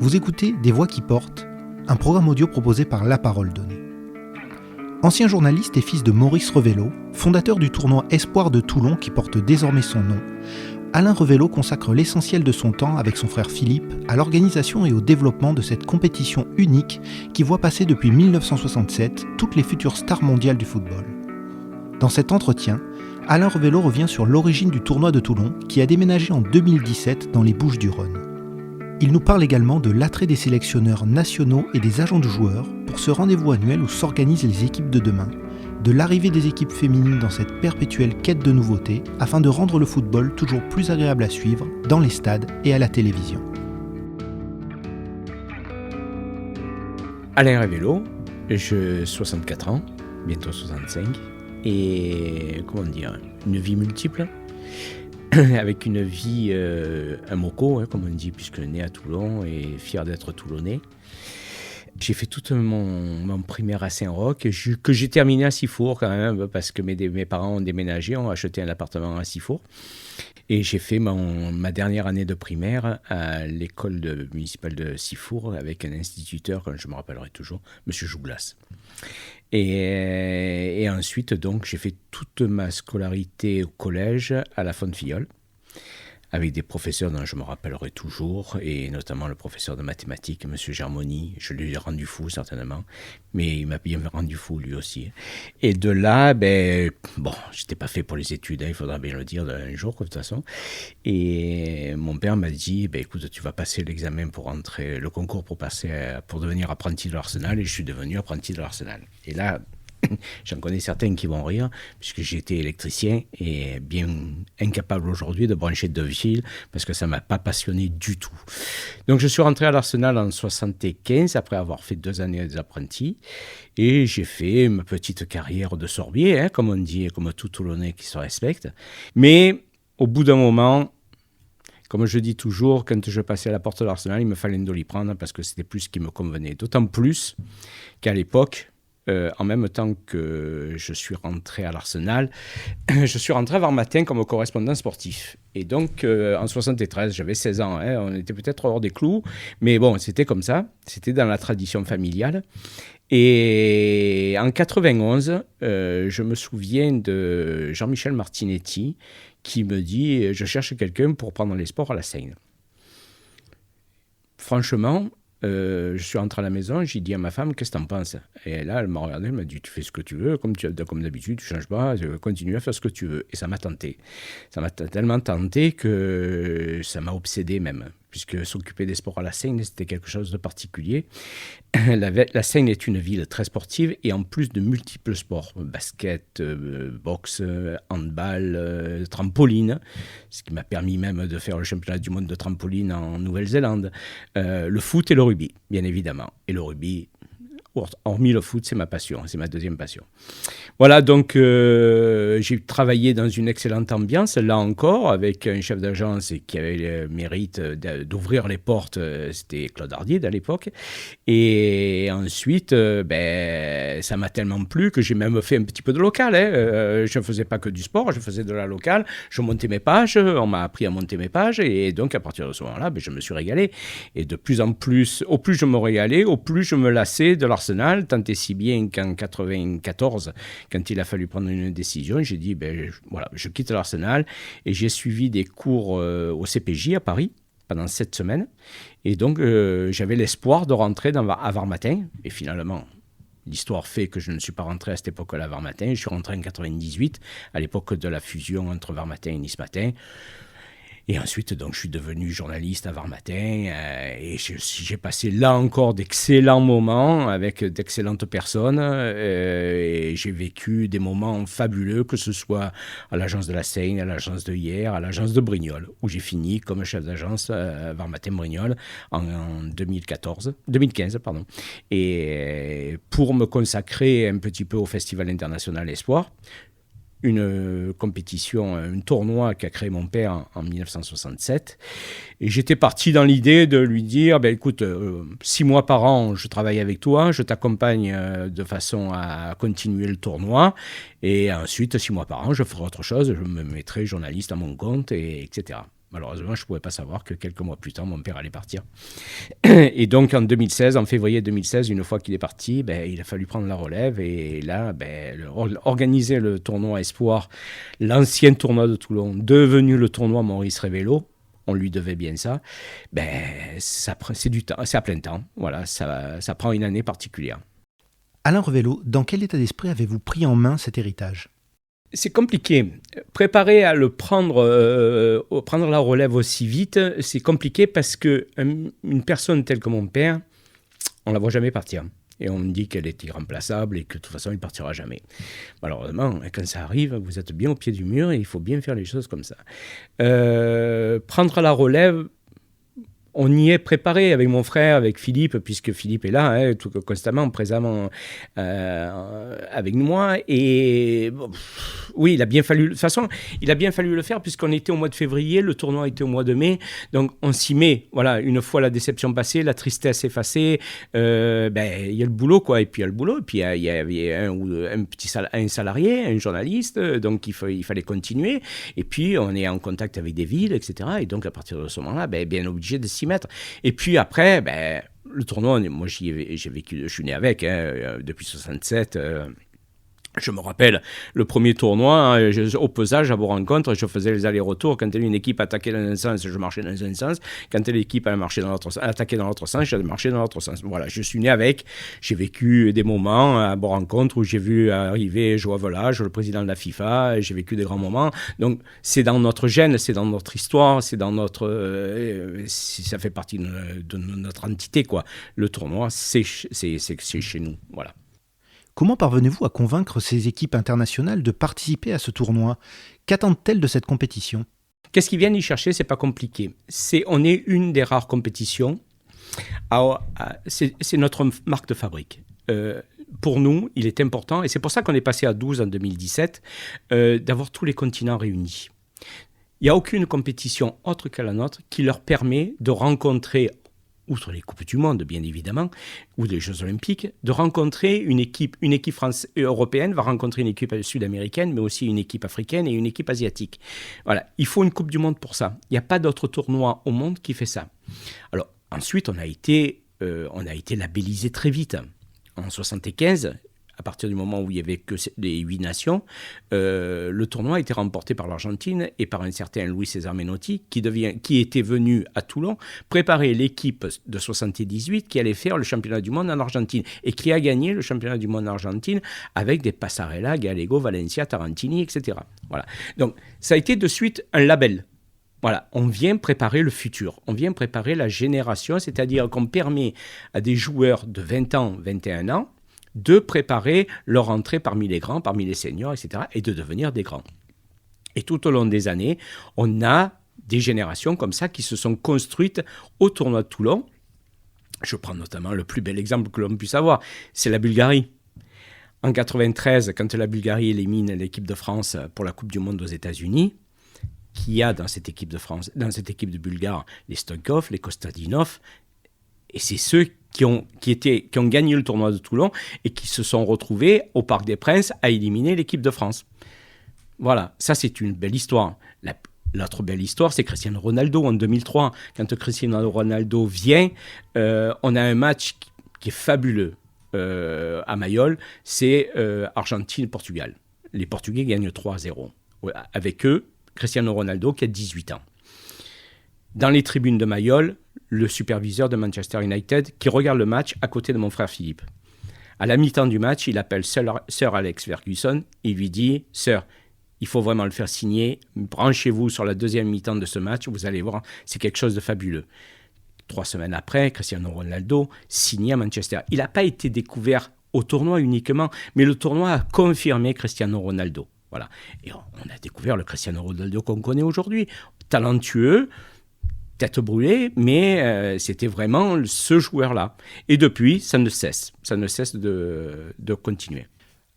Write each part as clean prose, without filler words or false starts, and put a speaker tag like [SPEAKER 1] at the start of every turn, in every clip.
[SPEAKER 1] Vous écoutez Des Voix qui portent, un programme audio proposé par La Parole Donnée. Ancien journaliste et fils de Maurice Revello, fondateur du tournoi Espoir de Toulon qui porte désormais son nom, Alain Revello consacre l'essentiel de son temps avec son frère Philippe à l'organisation et au développement de cette compétition unique qui voit passer depuis 1967 toutes les futures stars mondiales du football. Dans cet entretien, Alain Revello revient sur l'origine du tournoi de Toulon qui a déménagé en 2017 dans les Bouches-du-Rhône. Il nous parle également de l'attrait des sélectionneurs nationaux et des agents de joueurs pour ce rendez-vous annuel où s'organisent les équipes de demain, de l'arrivée des équipes féminines dans cette perpétuelle quête de nouveautés afin de rendre le football toujours plus agréable à suivre dans les stades et à la télévision.
[SPEAKER 2] Alain Revello, j'ai 64 ans, bientôt 65, et une vie multiple. Avec une vie, un moco, comme on dit, puisque né à Toulon et fier d'être toulonnais. J'ai fait toute mon primaire à Saint-Roch, que j'ai terminé à Sifour quand même, parce que mes parents ont déménagé, ont acheté un appartement à Sifour. Et j'ai fait ma dernière année de primaire à l'école municipale de Sifour avec un instituteur, je me rappellerai toujours, M. Jouglas. Et ensuite, donc, j'ai fait toute ma scolarité au collège à la Fonte-Filleul, avec des professeurs dont je me rappellerai toujours, et notamment le professeur de mathématiques, M. Germoni. Je lui ai rendu fou, certainement, mais il m'a bien rendu fou, lui aussi. Et de là, j'étais pas fait pour les études, il faudra bien le dire un jour, de toute façon. Et mon père m'a dit, écoute, tu vas passer l'examen pour entrer, le concours pour devenir apprenti de l'Arsenal, et je suis devenu apprenti de l'Arsenal. Et là, j'en connais certains qui vont rire, puisque j'ai été électricien et bien incapable aujourd'hui de brancher deux fils, parce que ça ne m'a pas passionné du tout. Donc je suis rentré à l'Arsenal en 1975, après avoir fait 2 années d'apprentis, et j'ai fait ma petite carrière de sorbier, comme on dit, comme tout Toulonnais qui se respecte. Mais au bout d'un moment, comme je dis toujours, quand je passais à la porte de l'Arsenal, il me fallait un Doliprane, parce que c'était plus ce qui me convenait. D'autant plus qu'à l'époque, en même temps que je suis rentré à l'Arsenal, je suis rentré à Varmatin comme correspondant sportif. Et donc, en 73, j'avais 16 ans. On était peut-être hors des clous, mais bon, c'était comme ça. C'était dans la tradition familiale. Et en 91, je me souviens de Jean-Michel Martinetti qui me dit « Je cherche quelqu'un pour prendre les sports à la Seine ». Franchement, je suis rentré à la maison, j'ai dit à ma femme, qu'est-ce que t'en penses ? Et là, elle m'a regardé, elle m'a dit, tu fais ce que tu veux, comme d'habitude, tu changes pas, continue à faire ce que tu veux. Et ça m'a tenté. Ça m'a tellement tenté que ça m'a obsédé même, puisque s'occuper des sports à la Seine, c'était quelque chose de particulier. La Seine est une ville très sportive et en plus de multiples sports, basket, boxe, handball, trampoline, ce qui m'a permis même de faire le championnat du monde de trampoline en Nouvelle-Zélande, le foot et le rugby, bien évidemment. Et le rugby, hormis le foot, c'est ma passion, c'est ma deuxième passion. Voilà, donc j'ai travaillé dans une excellente ambiance, là encore, avec un chef d'agence qui avait le mérite d'ouvrir les portes, c'était Claude Hardied à l'époque. Et ensuite, ça m'a tellement plu que j'ai même fait un petit peu de local. Je ne faisais pas que du sport, je faisais de la locale, je montais mes pages, on m'a appris à monter mes pages, et donc à partir de ce moment-là, je me suis régalé. Et de plus en plus, au plus je me régalais, au plus je me lassais de l'Arsenal, tant et si bien qu'en 94, quand il a fallu prendre une décision, j'ai dit, je quitte l'Arsenal, et j'ai suivi des cours au CPJ à Paris pendant 7 semaines. Et donc, j'avais l'espoir de rentrer à Varmatin. Et finalement, l'histoire fait que je ne suis pas rentré à cette époque-là à Varmatin. Je suis rentré en 98, à l'époque de la fusion entre Varmatin et Nice Matin. Et ensuite, donc, je suis devenu journaliste à Varmatin et j'ai passé là encore d'excellents moments avec d'excellentes personnes et j'ai vécu des moments fabuleux, que ce soit à l'agence de la Seine, à l'agence de Hyères, à l'agence de Brignoles, où j'ai fini comme chef d'agence à Varmatin-Brignoles en 2015. Et pour me consacrer un petit peu au Festival international Espoir, une compétition, un tournoi qu'a créé mon père en 1967. Et j'étais parti dans l'idée de lui dire, écoute, 6 mois par an, je travaille avec toi, je t'accompagne de façon à continuer le tournoi. Et ensuite, 6 mois par an, je ferai autre chose, je me mettrai journaliste à mon compte, etc. Malheureusement, je ne pouvais pas savoir que quelques mois plus tard, mon père allait partir. Et donc, en février 2016, une fois qu'il est parti, il a fallu prendre la relève. Et là, organiser le tournoi Espoir, l'ancien tournoi de Toulon, devenu le tournoi Maurice Révélo, on lui devait bien ça, c'est du temps, c'est à plein temps. Voilà, ça prend une année particulière.
[SPEAKER 1] Alain Révélo, dans quel état d'esprit avez-vous pris en main cet héritage ?
[SPEAKER 2] C'est compliqué. Préparer à prendre la relève aussi vite, c'est compliqué parce que une personne telle que mon père, on la voit jamais partir. Et on me dit qu'elle est irremplaçable et que de toute façon, il ne partira jamais. Malheureusement, quand ça arrive, vous êtes bien au pied du mur et il faut bien faire les choses comme ça. Prendre la relève, on y est préparé avec mon frère, avec Philippe, puisque Philippe est là, constamment, présentement avec moi. Et oui, il a bien fallu. De toute façon, il a bien fallu le faire puisqu'on était au mois de février, le tournoi était au mois de mai. Donc, on s'y met. Voilà, une fois la déception passée, la tristesse effacée, il y a le boulot, quoi. Et puis, il y a le boulot. Et puis, il y avait un salarié, un journaliste. Donc, il fallait continuer. Et puis, on est en contact avec des villes, etc. Et donc, à partir de ce moment-là, bien obligé de s'y mettre. Et puis après, le tournoi, moi j'ai vécu, je suis né avec, depuis 67. Je me rappelle le premier tournoi, au pesage, à vos rencontres, je faisais les allers-retours. Quand une équipe attaquait dans un sens, je marchais dans un sens. Quand l'équipe attaquait dans l'autre sens, je marchais dans l'autre sens. Voilà, je suis né avec. J'ai vécu des moments à vos rencontres où j'ai vu arriver Joao Velage, le président de la FIFA. J'ai vécu des grands moments. Donc, c'est dans notre gène, c'est dans notre histoire, c'est dans notre... ça fait partie de notre entité, quoi. Le tournoi, c'est chez nous, voilà.
[SPEAKER 1] Comment parvenez-vous à convaincre ces équipes internationales de participer à ce tournoi ? Qu'attendent-elles de cette compétition ?
[SPEAKER 2] Qu'est-ce qu'ils viennent y chercher ? C'est pas compliqué. On est une des rares compétitions. C'est notre marque de fabrique. Pour nous, il est important, et c'est pour ça qu'on est passé à 12 en 2017, d'avoir tous les continents réunis. Il n'y a aucune compétition autre que la nôtre qui leur permet de rencontrer, outre les Coupes du Monde, bien évidemment, ou les Jeux Olympiques, de rencontrer une équipe européenne va rencontrer une équipe sud-américaine, mais aussi une équipe africaine et une équipe asiatique. Voilà, il faut une Coupe du Monde pour ça. Il n'y a pas d'autre tournoi au monde qui fait ça. Alors, ensuite, on a été labellisé très vite. En 1975, à partir du moment où il n'y avait que les 8 nations, le tournoi a été remporté par l'Argentine et par un certain Luis César Menotti, qui était venu à Toulon préparer l'équipe de 78 qui allait faire le championnat du monde en Argentine et qui a gagné le championnat du monde en Argentine avec des Passarella, Gallego, Valencia, Tarantini, etc. Voilà. Donc, ça a été de suite un label. Voilà, on vient préparer le futur, on vient préparer la génération, c'est-à-dire qu'on permet à des joueurs de 20 ans, 21 ans, de préparer leur entrée parmi les grands, parmi les seniors, etc., et de devenir des grands. Et tout au long des années, on a des générations comme ça qui se sont construites au tournoi de Toulon. Je prends notamment le plus bel exemple que l'on puisse avoir, c'est la Bulgarie. En 1993, quand la Bulgarie élimine l'équipe de France pour la Coupe du Monde aux États-Unis, qui a dans cette équipe de France, dans cette équipe de Bulgares, les Stoïkov, les Kostadinov, et c'est ceux qui ont gagné le tournoi de Toulon et qui se sont retrouvés au Parc des Princes à éliminer l'équipe de France. Voilà, ça c'est une belle histoire. L'autre belle histoire, c'est Cristiano Ronaldo en 2003. Quand Cristiano Ronaldo vient, on a un match qui est fabuleux à Mayol, c'est Argentine-Portugal. Les Portugais gagnent 3-0. Avec eux, Cristiano Ronaldo qui a 18 ans. Dans les tribunes de Mayol, le superviseur de Manchester United qui regarde le match à côté de mon frère Philippe. À la mi-temps du match, il appelle Sir Alex Ferguson. Il lui dit « Sir, il faut vraiment le faire signer. Branchez-vous sur la deuxième mi-temps de ce match. Vous allez voir, c'est quelque chose de fabuleux. » 3 semaines après, Cristiano Ronaldo signe à Manchester. Il n'a pas été découvert au tournoi uniquement, mais le tournoi a confirmé Cristiano Ronaldo. Voilà. Et on a découvert le Cristiano Ronaldo qu'on connaît aujourd'hui. Talentueux, tête brûlée, mais c'était vraiment ce joueur-là. Et depuis, ça ne cesse de continuer.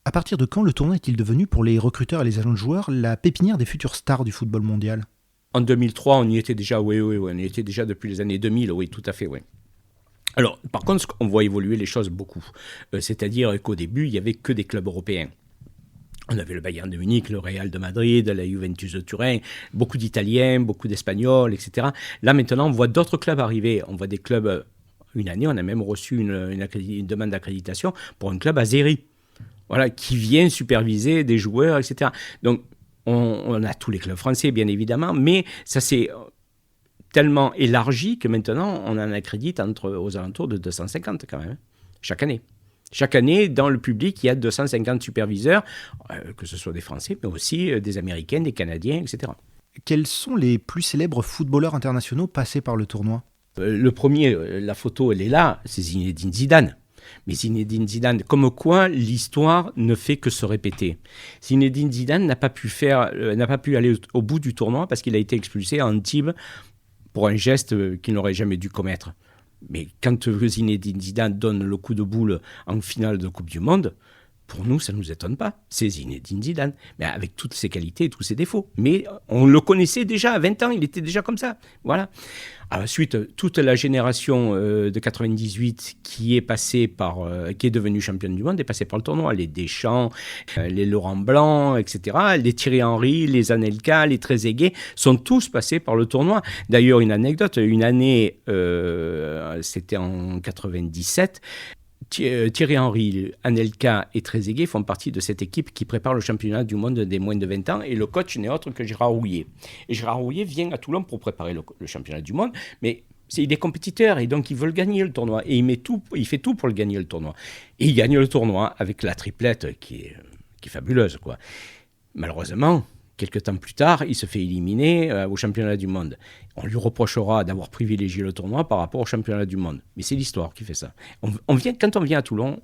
[SPEAKER 1] À partir de quand le tournoi est-il devenu, pour les recruteurs et les agents de joueurs, la pépinière des futures stars du football mondial ?
[SPEAKER 2] En 2003, on y était déjà, oui, on y était déjà depuis les années 2000, oui, tout à fait, oui. Alors, par contre, on voit évoluer les choses beaucoup. C'est-à-dire qu'au début, il n'y avait que des clubs européens. On avait le Bayern de Munich, le Real de Madrid, la Juventus de Turin, beaucoup d'Italiens, beaucoup d'Espagnols, etc. Là, maintenant, on voit d'autres clubs arriver. On voit des clubs... Une année, on a même reçu une demande d'accréditation pour un club azéri, voilà, qui vient superviser des joueurs, etc. Donc, on a tous les clubs français, bien évidemment, mais ça s'est tellement élargi que maintenant, on en accrédite aux alentours de 250 quand même, chaque année. Chaque année, dans le public, il y a 250 superviseurs, que ce soit des Français, mais aussi des Américains, des Canadiens, etc.
[SPEAKER 1] Quels sont les plus célèbres footballeurs internationaux passés par le tournoi ?
[SPEAKER 2] Le premier, la photo, elle est là, c'est Zinedine Zidane. Mais Zinedine Zidane, comme quoi l'histoire ne fait que se répéter. Zinedine Zidane n'a pas pu aller au bout du tournoi parce qu'il a été expulsé à Antibes pour un geste qu'il n'aurait jamais dû commettre. Mais quand Zinedine Zidane donne le coup de boule en finale de Coupe du Monde, pour nous, ça ne nous étonne pas. C'est Zinedine Zidane, mais avec toutes ses qualités et tous ses défauts. Mais on le connaissait déjà à 20 ans, il était déjà comme ça. Voilà. Ensuite, toute la génération de 98 qui est devenue championne du monde est passée par le tournoi. Les Deschamps, les Laurent Blanc, etc. Les Thierry Henry, les Anelka, les Trezeguet sont tous passés par le tournoi. D'ailleurs, une anecdote, une année, c'était en 97, Thierry Henry, Anelka et Trezeguet font partie de cette équipe qui prépare le championnat du monde des moins de 20 ans et le coach n'est autre que Gérard Houllier. Et Gérard Houllier vient à Toulon pour préparer le championnat du monde, mais il est compétiteur et donc il veut le gagner le tournoi et il fait tout pour le gagner le tournoi. Et il gagne le tournoi avec la triplette qui est fabuleuse, quoi. Malheureusement, quelques temps plus tard, il se fait éliminer au championnat du monde. On lui reprochera d'avoir privilégié le tournoi par rapport au championnat du monde. Mais c'est l'histoire qui fait ça. Quand on vient à Toulon,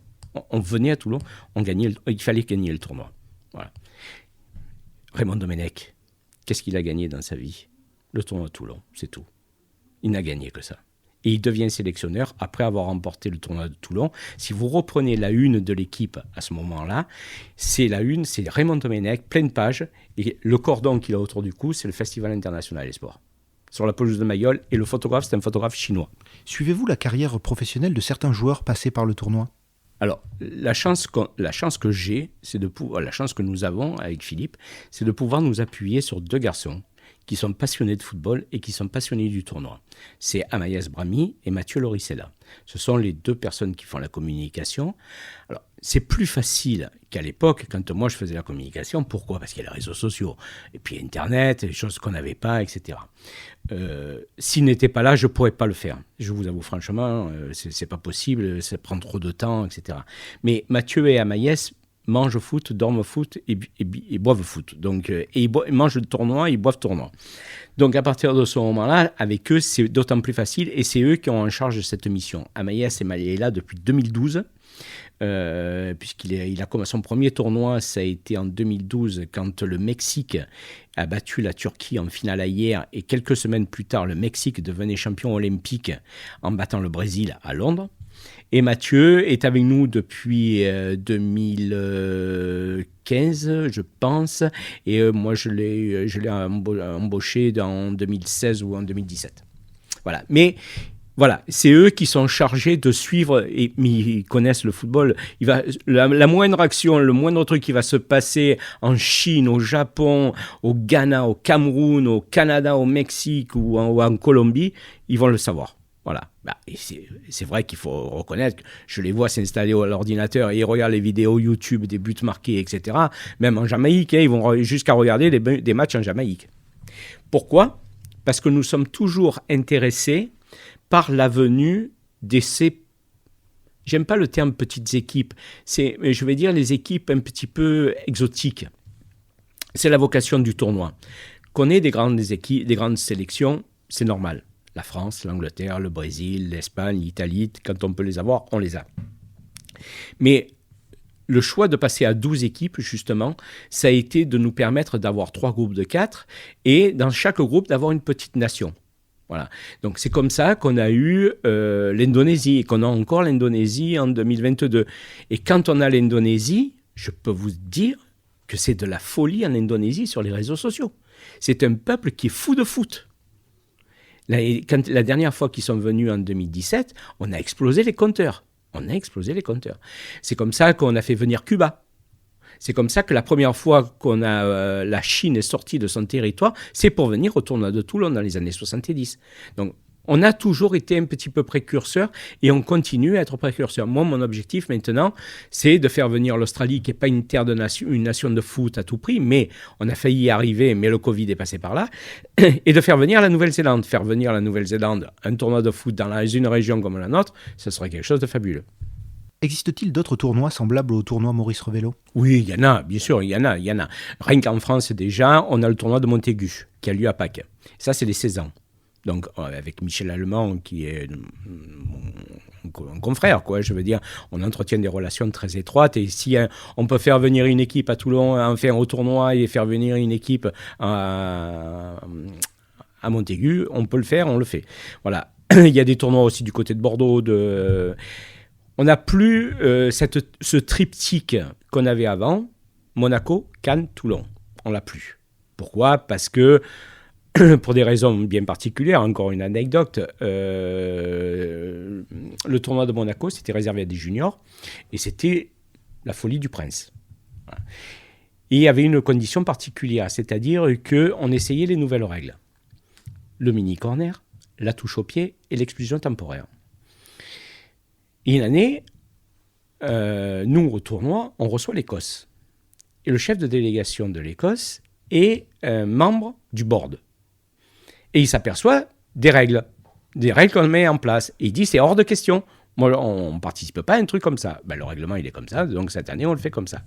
[SPEAKER 2] on venait à Toulon, il fallait gagner le tournoi. Voilà. Raymond Domenech, qu'est-ce qu'il a gagné dans sa vie ? Le tournoi de Toulon, c'est tout. Il n'a gagné que ça. Et il devient sélectionneur après avoir remporté le tournoi de Toulon. Si vous reprenez la une de l'équipe à ce moment-là, c'est Raymond Domenech, pleine page, et le cordon qu'il a autour du cou, c'est le Festival international des sports. Sur la pelouse de Mayol, et le photographe, c'est un photographe chinois.
[SPEAKER 1] Suivez-vous la carrière professionnelle de certains joueurs passés par le tournoi ?
[SPEAKER 2] Alors, la chance que j'ai, la chance que nous avons avec Philippe, c'est de pouvoir nous appuyer sur deux garçons qui sont passionnés de football et qui sont passionnés du tournoi. C'est Amaïs Brami et Mathieu Loricella. Ce sont les deux personnes qui font la communication. Alors, c'est plus facile qu'à l'époque, quand moi je faisais la communication. Pourquoi ? Parce qu'il y a les réseaux sociaux, et puis Internet, des choses qu'on n'avait pas, etc. S'ils n'étaient pas là, je ne pourrais pas le faire. Je vous avoue franchement, c'est pas possible, ça prend trop de temps, etc. Mais Mathieu et Amaïs mangent foot, dorment foot et boivent foot. Donc, ils mangent le tournoi, ils boivent tournoi. Donc à partir de ce moment-là, avec eux, c'est d'autant plus facile et c'est eux qui ont en charge cette mission. Amaïs est là depuis 2012, puisqu'il a commencé son premier tournoi, ça a été en 2012 quand le Mexique a battu la Turquie en finale hier et quelques semaines plus tard, le Mexique devenait champion olympique en battant le Brésil à Londres. Et Mathieu est avec nous depuis 2015, je pense. Et moi, je l'ai embauché en 2016 ou en 2017. Voilà. Mais voilà, c'est eux qui sont chargés de suivre, mais ils connaissent le football. La moindre action, le moindre truc qui va se passer en Chine, au Japon, au Ghana, au Cameroun, au Canada, au Mexique ou en Colombie, ils vont le savoir. Voilà. Et c'est vrai qu'il faut reconnaître que je les vois s'installer à l'ordinateur et ils regardent les vidéos YouTube des buts marqués, etc. Même en Jamaïque, ils vont jusqu'à regarder des matchs en Jamaïque. Pourquoi ? Parce que nous sommes toujours intéressés par la venue de ces... J'aime pas le terme petites équipes, je vais dire les équipes un petit peu exotiques. C'est la vocation du tournoi. Qu'on ait des grandes équipes, des grandes sélections, c'est normal. La France, l'Angleterre, le Brésil, l'Espagne, l'Italie, quand on peut les avoir, on les a. Mais le choix de passer à 12 équipes, justement, ça a été de nous permettre d'avoir 3 groupes de 4 et dans chaque groupe d'avoir une petite nation. Voilà. Donc c'est comme ça qu'on a eu l'Indonésie et qu'on a encore l'Indonésie en 2022. Et quand on a l'Indonésie, je peux vous dire que c'est de la folie en Indonésie sur les réseaux sociaux. C'est un peuple qui est fou de foot. La dernière fois qu'ils sont venus en 2017, on a explosé les compteurs. C'est comme ça qu'on a fait venir Cuba. C'est comme ça que la première fois la Chine est sortie de son territoire, c'est pour venir au tournoi de Toulon dans les années 70. Donc, on a toujours été un petit peu précurseur et on continue à être précurseur. Moi, mon objectif maintenant, c'est de faire venir l'Australie, qui n'est pas une nation de foot à tout prix, mais on a failli y arriver, mais le Covid est passé par là, et de faire venir la Nouvelle-Zélande. Faire venir la Nouvelle-Zélande, un tournoi de foot dans une région comme la nôtre, ce serait quelque chose de fabuleux.
[SPEAKER 1] Existe-t-il d'autres tournois semblables au tournoi Maurice Revello ?
[SPEAKER 2] Oui, il y en a, bien sûr, il y en a. Rien qu'en France, déjà, on a le tournoi de Montaigu, qui a lieu à Pâques. Ça, c'est les 16 ans. Donc, avec Michel Allemand, qui est un confrère, quoi, je veux dire, on entretient des relations très étroites. Et si on peut faire venir une équipe à Toulon, enfin au tournoi, et faire venir une équipe à Montaigu, on peut le faire, on le fait. Voilà. Il y a des tournois aussi du côté de Bordeaux. On n'a plus ce triptyque qu'on avait avant, Monaco, Cannes, Toulon. On l'a plus. Pourquoi ? Parce que pour des raisons bien particulières, encore une anecdote, le tournoi de Monaco, c'était réservé à des juniors, et c'était la folie du prince. Voilà. Et il y avait une condition particulière, c'est-à-dire qu'on essayait les nouvelles règles. Le mini-corner, la touche au pied et l'exclusion temporaire. Et une année, nous, au tournoi, on reçoit l'Écosse. Et le chef de délégation de l'Écosse est membre du board. Et il s'aperçoit des règles qu'on met en place. Et il dit, c'est hors de question. Moi, on ne participe pas à un truc comme ça. Ben, le règlement, il est comme ça, donc cette année, on le fait comme ça.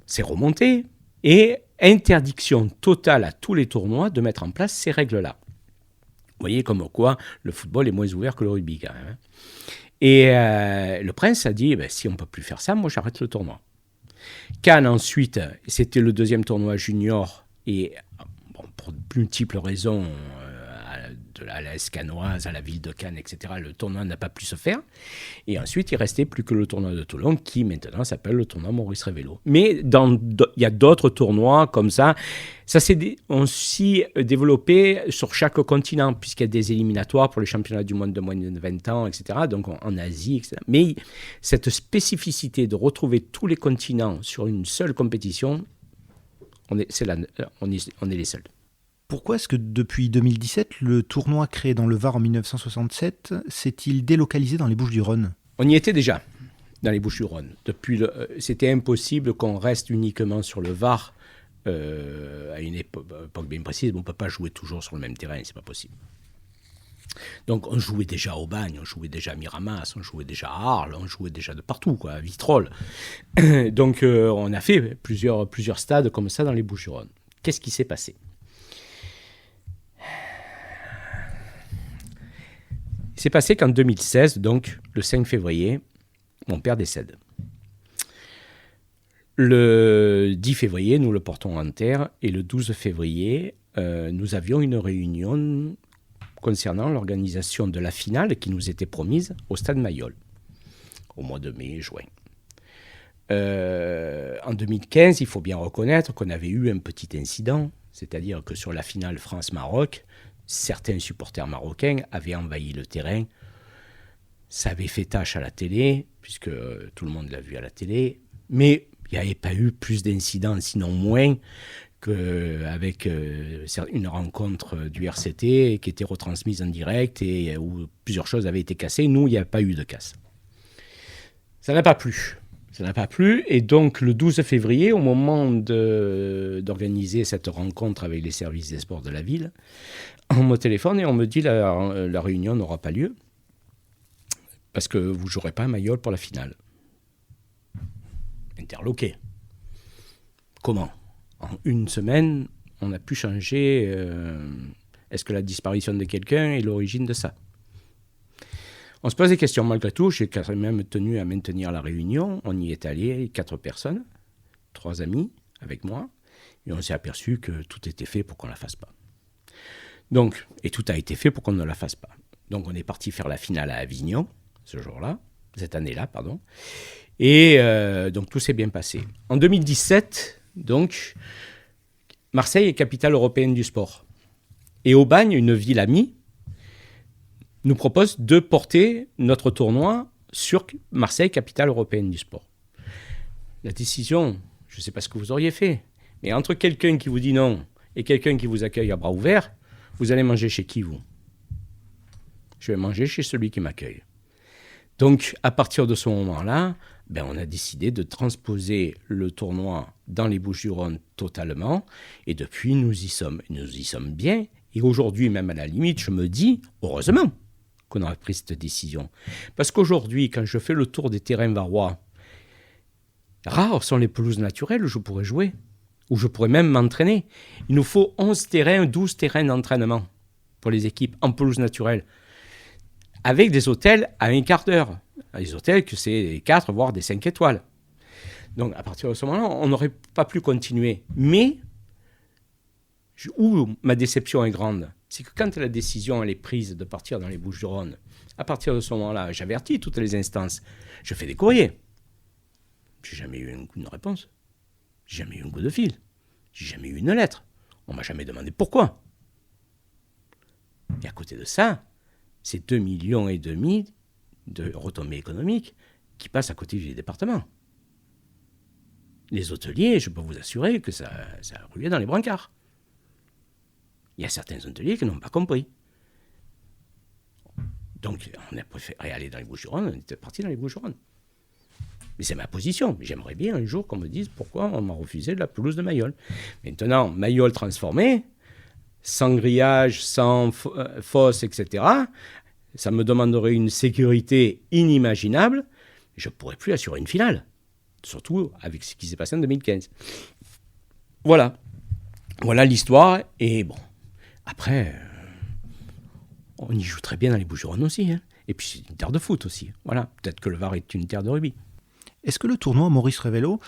[SPEAKER 2] C'est remonté. Et interdiction totale à tous les tournois de mettre en place ces règles-là. Vous voyez comme quoi le football est moins ouvert que le rugby, quand même. Et le prince a dit, si on ne peut plus faire ça, moi, j'arrête le tournoi. Cannes, ensuite, c'était le deuxième tournoi junior. Et pour multiples raisons, à l'Est cannoise, à la ville de Cannes, etc., le tournoi n'a pas pu se faire. Et ensuite, il ne restait plus que le tournoi de Toulon, qui maintenant s'appelle le tournoi Maurice Revello. Mais il y a d'autres tournois comme ça. Ça s'est aussi développé sur chaque continent, puisqu'il y a des éliminatoires pour les championnats du monde de moins de 20 ans, etc., donc en Asie, etc. Mais cette spécificité de retrouver tous les continents sur une seule compétition, on est les seuls.
[SPEAKER 1] Pourquoi est-ce que depuis 2017, le tournoi créé dans le Var en 1967 s'est-il délocalisé dans les Bouches-du-Rhône ?
[SPEAKER 2] On y était déjà, dans les Bouches-du-Rhône. C'était impossible qu'on reste uniquement sur le Var à une époque bien précise. On ne peut pas jouer toujours sur le même terrain, c'est pas possible. Donc on jouait déjà au Bagne, on jouait déjà à Miramas, on jouait déjà à Arles, on jouait déjà de partout, à Vitrolles. Donc on a fait plusieurs stades comme ça dans les Bouches-du-Rhône. Qu'est-ce qui s'est passé ? Il s'est passé qu'en 2016, donc le 5 février, mon père décède. Le 10 février, nous le portons en terre, et le 12 février, nous avions une réunion concernant l'organisation de la finale qui nous était promise au Stade Mayol, au mois de mai, juin. En 2015, il faut bien reconnaître qu'on avait eu un petit incident, c'est-à-dire que sur la finale France-Maroc, certains supporters marocains avaient envahi le terrain. Ça avait fait tâche à la télé, puisque tout le monde l'a vu à la télé, mais il n'y avait pas eu plus d'incidents, sinon moins, qu'avec une rencontre du RCT qui était retransmise en direct et où plusieurs choses avaient été cassées. Nous, il n'y a pas eu de casse. Ça n'a pas plu. Et donc, le 12 février, au moment d'organiser cette rencontre avec les services des sports de la ville, on me téléphone et on me dit la réunion n'aura pas lieu parce que vous ne jouerez pas à Mayol pour la finale. Interloqué. Comment ? En une semaine, on a pu changer. Est-ce que la disparition de quelqu'un est l'origine de ça ? On se pose des questions malgré tout. J'ai quand même tenu à maintenir la réunion. On y est allé, 4 personnes, 3 amis avec moi. Et on s'est aperçu que tout était fait pour qu'on ne la fasse pas. Donc, et tout a été fait pour qu'on ne la fasse pas. Donc on est parti faire la finale à Avignon, cette année-là. Et donc tout s'est bien passé. En 2017, donc, Marseille est capitale européenne du sport. Et au Bagne, une ville amie, nous propose de porter notre tournoi sur Marseille, capitale européenne du sport. La décision je ne sais pas ce que vous auriez fait. Mais entre quelqu'un qui vous dit non et quelqu'un qui vous accueille à bras ouverts, vous allez manger chez qui, vous ? Je vais manger chez celui qui m'accueille. Donc, à partir de ce moment-là, on a décidé de transposer le tournoi dans les Bouches-du-Rhône totalement. Et depuis, nous y sommes bien. Et aujourd'hui, même à la limite, je me dis, heureusement qu'on a pris cette décision. Parce qu'aujourd'hui, quand je fais le tour des terrains varois, rares sont les pelouses naturelles où je pourrais jouer, où je pourrais même m'entraîner. Il nous faut 11 terrains, 12 terrains d'entraînement pour les équipes en pelouse naturelle, avec des hôtels à un quart d'heure. Des hôtels que c'est des 4, voire des 5 étoiles. Donc, à partir de ce moment-là, on n'aurait pas pu continuer. Mais, où ma déception est grande, c'est que quand la décision elle est prise de partir dans les Bouches-du-Rhône, à partir de ce moment-là, j'avertis toutes les instances. Je fais des courriers. J'ai jamais eu une réponse. J'ai jamais eu un coup de fil. J'ai jamais eu une lettre. On m'a jamais demandé pourquoi. Et à côté de ça, c'est 2,5 millions de retombées économiques qui passent à côté du département. Les hôteliers, je peux vous assurer que ça a roulé dans les brancards. Il y a certains hôteliers qui n'ont pas compris. Donc, on a préféré aller dans les Bouches-du-Rhône, on était parti dans les Bouches-du-Rhône. Mais c'est ma position. J'aimerais bien un jour qu'on me dise pourquoi on m'a refusé de la pelouse de Mayol. Maintenant, Mayol transformé, sans grillage, sans fosse, etc., ça me demanderait une sécurité inimaginable. Je ne pourrais plus assurer une finale. Surtout avec ce qui s'est passé en 2015. Voilà. Voilà l'histoire. Et bon, après, on y joue très bien dans les Bouches-du-Rhône aussi. Hein. Et puis, c'est une terre de foot aussi. Voilà. Peut-être que le Var est une terre de rugby.
[SPEAKER 1] Est-ce que le tournoi Maurice Révélo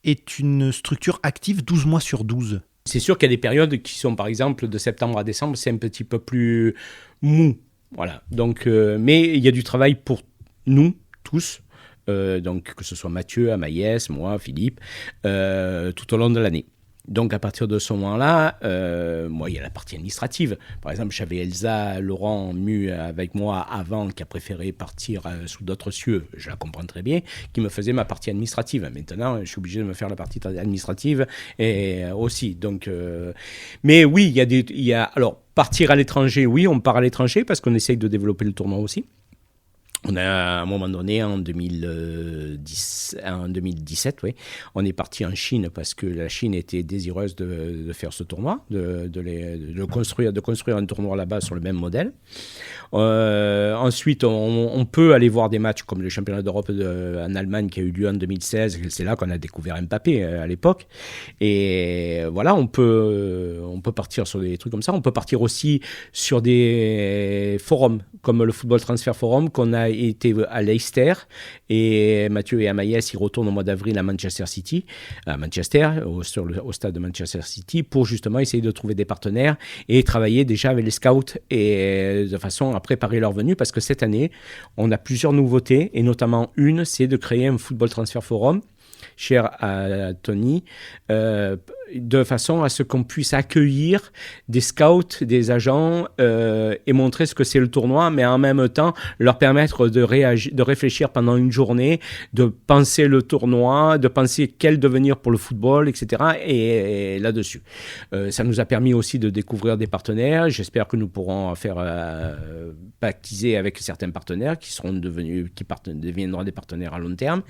[SPEAKER 1] est une structure active 12 mois sur 12 ?
[SPEAKER 2] C'est sûr qu'il y a des périodes qui sont, par exemple, de septembre à décembre, c'est un petit peu plus mou. Voilà. Donc, mais il y a du travail pour nous, tous. Donc, que ce soit Mathieu, Amaïs, moi, Philippe, tout au long de l'année. Donc, à partir de ce moment-là, moi, il y a la partie administrative. Par exemple, j'avais Elsa Laurent Mu avec moi avant, qui a préféré partir sous d'autres cieux, je la comprends très bien, qui me faisait ma partie administrative. Maintenant, je suis obligé de me faire la partie administrative et aussi. Donc, mais oui, il y a alors, partir à l'étranger, oui, on part à l'étranger parce qu'on essaye de développer le tournoi aussi. On a, à un moment donné, en 2017, oui, on est parti en Chine parce que la Chine était désireuse de faire ce tournoi, de construire un tournoi là-bas sur le même modèle. Ensuite, on peut aller voir des matchs comme le championnat d'Europe en Allemagne qui a eu lieu en 2016. C'est là qu'on a découvert Mbappé à l'époque. Et voilà, on peut partir sur des trucs comme ça. On peut partir aussi sur des forums comme le Football Transfer Forum qu'on a été à Leicester, et Mathieu et Amaïs, ils retournent au mois d'avril à Manchester City, au stade de Manchester City, pour justement essayer de trouver des partenaires et travailler déjà avec les scouts et de façon à préparer leur venue, parce que cette année, on a plusieurs nouveautés, et notamment une, c'est de créer un Football Transfer Forum, cher à Tony, de façon à ce qu'on puisse accueillir des scouts, des agents et montrer ce que c'est le tournoi, mais en même temps leur permettre de réfléchir pendant une journée, de penser le tournoi, de penser quel devenir pour le football, etc. Et là-dessus. Ça nous a permis aussi de découvrir des partenaires. J'espère que nous pourrons faire baptiser avec certains partenaires qui deviendront des partenaires à long terme.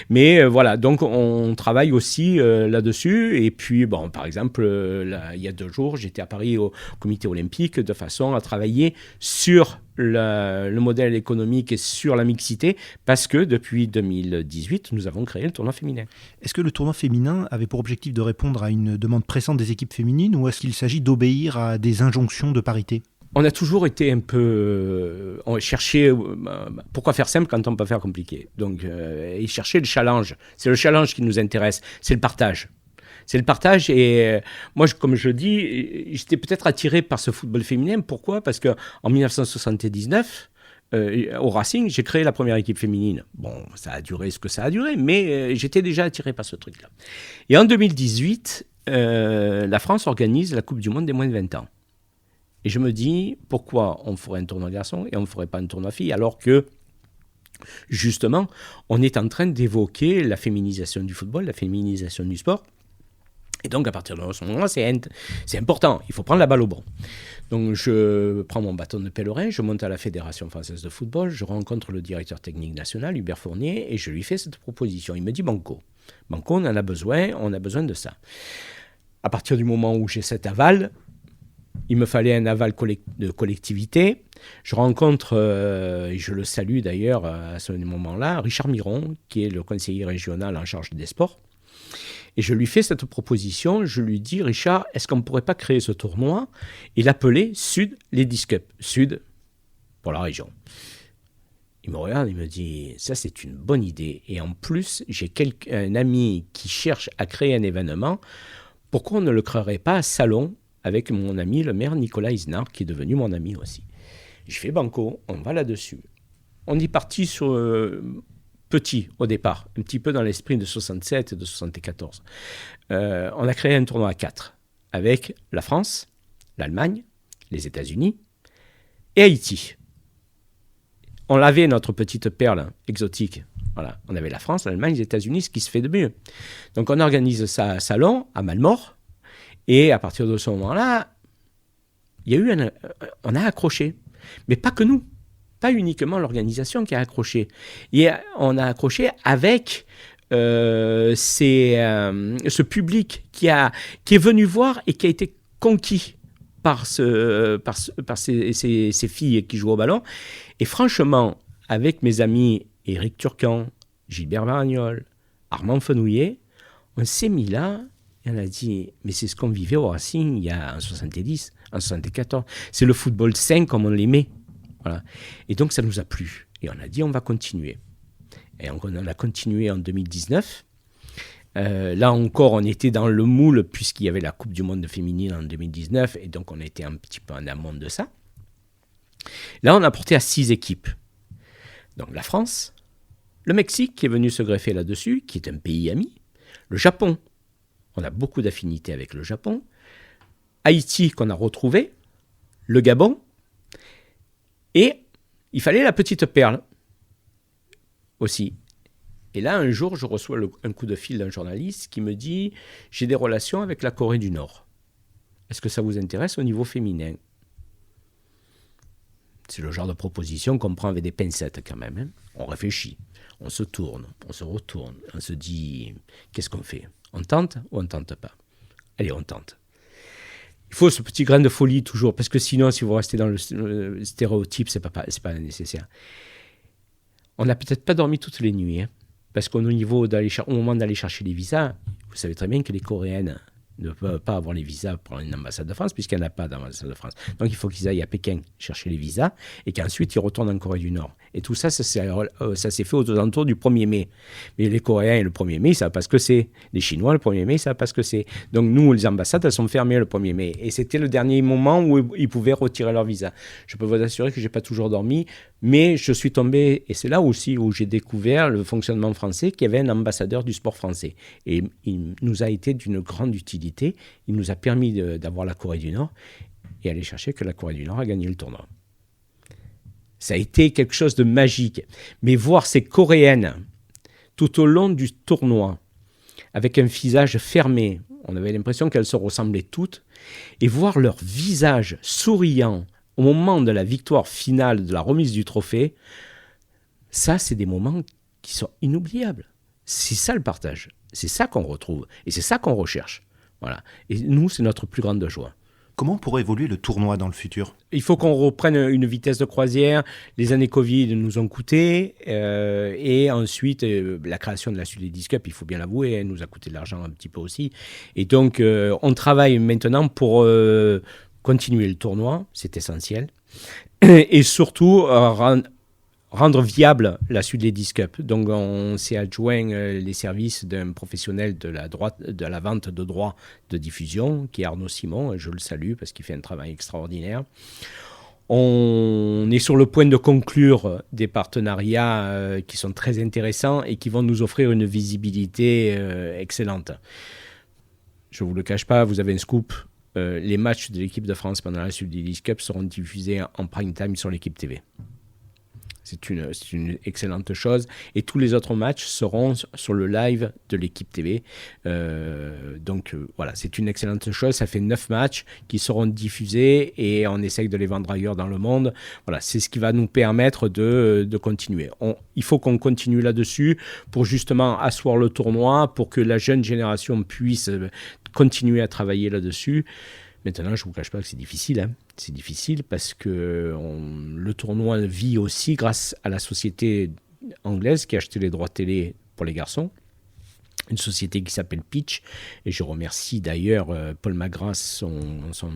[SPEAKER 2] Mais voilà, donc on travaille aussi là-dessus. Et puis, bon, par exemple, il y a 2 jours, j'étais à Paris au comité olympique de façon à travailler sur le modèle économique et sur la mixité, parce que depuis 2018, nous avons créé le tournoi féminin.
[SPEAKER 1] Est-ce que le tournoi féminin avait pour objectif de répondre à une demande pressante des équipes féminines, ou est-ce qu'il s'agit d'obéir à des injonctions de parité ?
[SPEAKER 2] On a toujours été un peu... on cherchait... pourquoi faire simple quand on peut faire compliqué ? Donc, et chercher le challenge. C'est le challenge qui nous intéresse, c'est le partage. C'est le partage, et moi, comme je dis, j'étais peut-être attiré par ce football féminin. Pourquoi ? Parce qu'en 1979, au Racing, j'ai créé la première équipe féminine. Bon, ça a duré ce que ça a duré, mais j'étais déjà attiré par ce truc-là. Et en 2018, la France organise la Coupe du Monde des moins de 20 ans. Et je me dis, pourquoi on ferait un tournoi garçon et on ne ferait pas un tournoi fille, alors que Justement, on est en train d'évoquer la féminisation du football, la féminisation du sport. Et donc, à partir de ce moment-là, c'est important. Il faut prendre la balle au bon. Donc, je prends mon bâton de pèlerin, je monte à la Fédération française de football, je rencontre le directeur technique national, Hubert Fournier, et je lui fais cette proposition. Il me dit, Banco, on en a besoin de ça. À partir du moment où j'ai cet aval, il me fallait un aval de collectivité. Je rencontre, et je le salue d'ailleurs à ce moment-là, Richard Miron, qui est le conseiller régional en charge des sports. Et je lui fais cette proposition, je lui dis, Richard, est-ce qu'on ne pourrait pas créer ce tournoi et l'appeler Sud Ladies Cup, Sud pour la région. Il me regarde, il me dit, ça c'est une bonne idée. Et en plus, j'ai un ami qui cherche à créer un événement. Pourquoi on ne le créerait pas à Salon avec mon ami le maire Nicolas Isnard, qui est devenu mon ami aussi. Je fais banco, on va là-dessus. On est parti sur petit au départ, un petit peu dans l'esprit de 67 et de 74. On a créé un tournoi à 4 avec la France, l'Allemagne, les États-Unis et Haïti. On avait notre petite perle exotique. Voilà. On avait la France, l'Allemagne, les États-Unis, ce qui se fait de mieux. Donc on organise ça à Salon, à Malmort, et à partir de ce moment-là, on a accroché. Mais pas que nous, pas uniquement l'organisation qui a accroché. On a accroché avec ce public qui est venu voir et qui a été conquis par ces filles qui jouent au ballon. Et franchement, avec mes amis Éric Turcan, Gilbert Varagnol, Armand Fenouillet, on s'est mis là et on a dit, mais c'est ce qu'on vivait au Racing il y a en 70, en 74. C'est le football sain comme on l'aimait. Voilà. Et donc ça nous a plu. Et on a dit, on va continuer. Et on a continué en 2019. Là encore, on était dans le moule puisqu'il y avait la Coupe du Monde féminine en 2019 et donc on était un petit peu en amont de ça. Là, on a porté à 6 équipes. Donc la France, le Mexique qui est venu se greffer là-dessus, qui est un pays ami, le Japon, on a beaucoup d'affinités avec le Japon, Haïti qu'on a retrouvé, le Gabon, et il fallait la petite perle aussi. Et là, un jour, je reçois un coup de fil d'un journaliste qui me dit « J'ai des relations avec la Corée du Nord. Est-ce que ça vous intéresse au niveau féminin ?» C'est le genre de proposition qu'on prend avec des pincettes quand même. Hein. On réfléchit, on se tourne, on se retourne, on se dit « Qu'est-ce qu'on fait ? On tente ou on ne tente pas ?» Allez, on tente. Il faut ce petit grain de folie toujours, parce que sinon, si vous restez dans le stéréotype, c'est pas nécessaire. On n'a peut-être pas dormi toutes les nuits, hein, parce qu'au moment d'aller chercher les visas, vous savez très bien que les Coréennes ne peuvent pas avoir les visas pour une ambassade de France, puisqu'il n'y en a pas d'ambassade de France. Donc il faut qu'ils aillent à Pékin chercher les visas, et qu'ensuite ils retournent en Corée du Nord. Et tout ça, ça s'est fait aux alentours du 1er mai. Mais les Coréens, le 1er mai, ils ne savent pas ce que c'est. Les Chinois, le 1er mai, ils ne savent pas ce que c'est. Donc nous, les ambassades, elles sont fermées le 1er mai. Et c'était le dernier moment où ils pouvaient retirer leur visa. Je peux vous assurer que je n'ai pas toujours dormi, mais je suis tombé, et c'est là aussi où j'ai découvert le fonctionnement français, qu'il y avait un ambassadeur du sport français. Et il nous a été d'une grande utilité. Il nous a permis d'avoir la Corée du Nord et aller chercher que la Corée du Nord a gagné le tournoi. Ça a été quelque chose de magique. Mais voir ces Coréennes tout au long du tournoi, avec un visage fermé, on avait l'impression qu'elles se ressemblaient toutes, et voir leur visage souriant au moment de la victoire finale, de la remise du trophée, ça, c'est des moments qui sont inoubliables. C'est ça le partage. C'est ça qu'on retrouve. Et c'est ça qu'on recherche. Voilà. Et nous, c'est notre plus grande joie.
[SPEAKER 1] Comment pourrait évoluer le tournoi dans le futur ?
[SPEAKER 2] Il faut qu'on reprenne une vitesse de croisière. Les années Covid nous ont coûté. Et ensuite, la création de la Sud Ladies Cup, il faut bien l'avouer, elle nous a coûté de l'argent un petit peu aussi. Et donc, on travaille maintenant pour continuer le tournoi. C'est essentiel. Et surtout, rendre viable la Sud Ladies Cup. Donc, on s'est adjoint les services d'un professionnel de la vente de droits de diffusion, qui est Arnaud Simon. Je le salue parce qu'il fait un travail extraordinaire. On est sur le point de conclure des partenariats qui sont très intéressants et qui vont nous offrir une visibilité excellente. Je ne vous le cache pas, vous avez un scoop. Les matchs de l'équipe de France pendant la Sud Ladies Cup seront diffusés en prime time sur l'équipe TV. C'est une excellente chose. Et tous les autres matchs seront sur le live de l'équipe TV. Donc voilà, c'est une excellente chose. Ça fait 9 matchs qui seront diffusés et on essaye de les vendre ailleurs dans le monde. Voilà, c'est ce qui va nous permettre de continuer. Il faut qu'on continue là-dessus pour justement asseoir le tournoi, pour que la jeune génération puisse continuer à travailler là-dessus. Maintenant, je ne vous cache pas que c'est difficile. Hein. C'est difficile parce que le tournoi vit aussi grâce à la société anglaise qui a acheté les droits télé pour les garçons. Une société qui s'appelle Pitch. Et je remercie d'ailleurs Paul Magras, son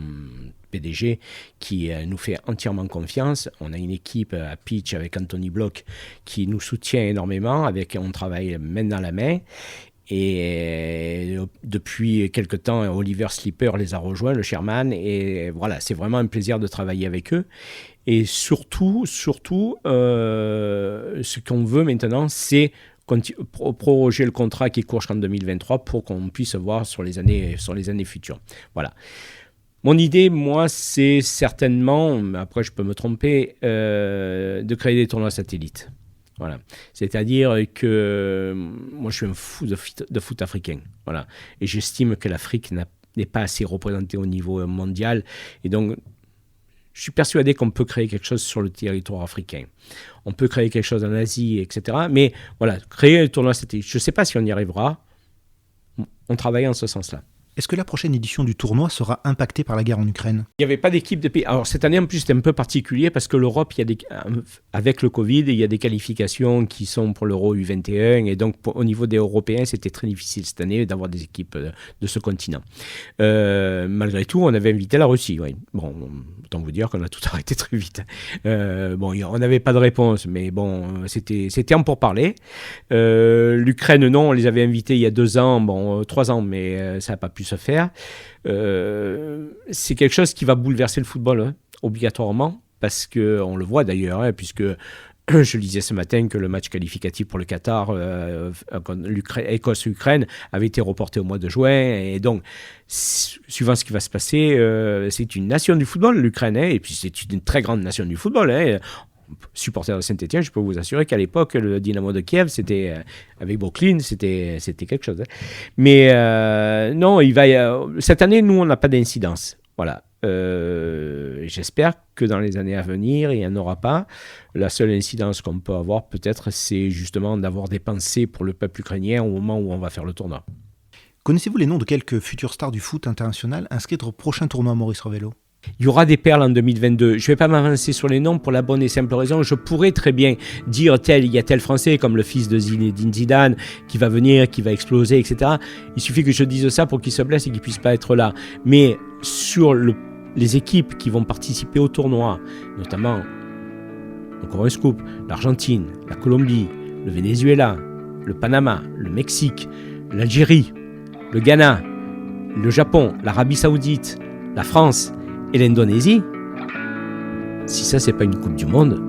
[SPEAKER 2] PDG, qui nous fait entièrement confiance. On a une équipe à Pitch avec Anthony Bloch qui nous soutient énormément. On travaille main dans la main. Et depuis quelque temps, Oliver Slipper les a rejoints, le chairman, et voilà, c'est vraiment un plaisir de travailler avec eux. Et surtout, ce qu'on veut maintenant, c'est proroger le contrat qui court jusqu'en 2023 pour qu'on puisse voir sur les années futures. Voilà. Mon idée, moi, c'est certainement, après je peux me tromper, de créer des tournois satellites. Voilà. C'est-à-dire que moi, je suis un fou de foot africain. Voilà. Et j'estime que l'Afrique n'est pas assez représentée au niveau mondial. Et donc, je suis persuadé qu'on peut créer quelque chose sur le territoire africain. On peut créer quelque chose en Asie, etc. Mais voilà, créer un tournoi satellite, je ne sais pas si on y arrivera. On travaille en ce sens-là.
[SPEAKER 1] Est-ce que la prochaine édition du tournoi sera impactée par la guerre en Ukraine ?
[SPEAKER 2] Il n'y avait pas d'équipe de pays. Alors cette année, en plus, c'était un peu particulier parce que l'Europe, avec le Covid, il y a des qualifications qui sont pour l'Euro U21. Et donc, au niveau des Européens, c'était très difficile cette année d'avoir des équipes de ce continent. Malgré tout, on avait invité la Russie. Oui. Bon, autant vous dire qu'on a tout arrêté très vite. On n'avait pas de réponse, mais bon, c'était en pourparlers. L'Ukraine, non, on les avait invités il y a 2 ans, 3 ans, mais ça n'a pas pu se faire. C'est quelque chose qui va bouleverser le football, obligatoirement, parce qu'on le voit d'ailleurs, puisque je lisais ce matin que le match qualificatif pour le Qatar, Écosse-Ukraine, avait été reporté au mois de juin. Et donc, suivant ce qui va se passer, c'est une nation du football, l'Ukraine, et puis c'est une très grande nation du football. Supporter de Saint-Étienne, je peux vous assurer qu'à l'époque, le Dynamo de Kiev, c'était avec Brooklyn, c'était quelque chose. Mais non, cette année, nous, on n'a pas d'incidence. Voilà. J'espère que dans les années à venir, il n'y en aura pas. La seule incidence qu'on peut avoir, peut-être, c'est justement d'avoir des pensées pour le peuple ukrainien au moment où on va faire le tournoi.
[SPEAKER 1] Connaissez-vous les noms de quelques futures stars du foot international inscrites au prochain tournoi Maurice Revello ?
[SPEAKER 2] Il y aura des perles en 2022. Je ne vais pas m'avancer sur les noms pour la bonne et simple raison. Je pourrais très bien dire il y a tel Français comme le fils de Zinedine Zidane qui va venir, qui va exploser, etc. Il suffit que je dise ça pour qu'il se blesse et qu'il ne puisse pas être là. Mais sur les équipes qui vont participer au tournoi, notamment, encore un scoop, l'Argentine, la Colombie, le Venezuela, le Panama, le Mexique, l'Algérie, le Ghana, le Japon, l'Arabie Saoudite, la France et l'Indonésie, si ça, c'est pas une Coupe du Monde,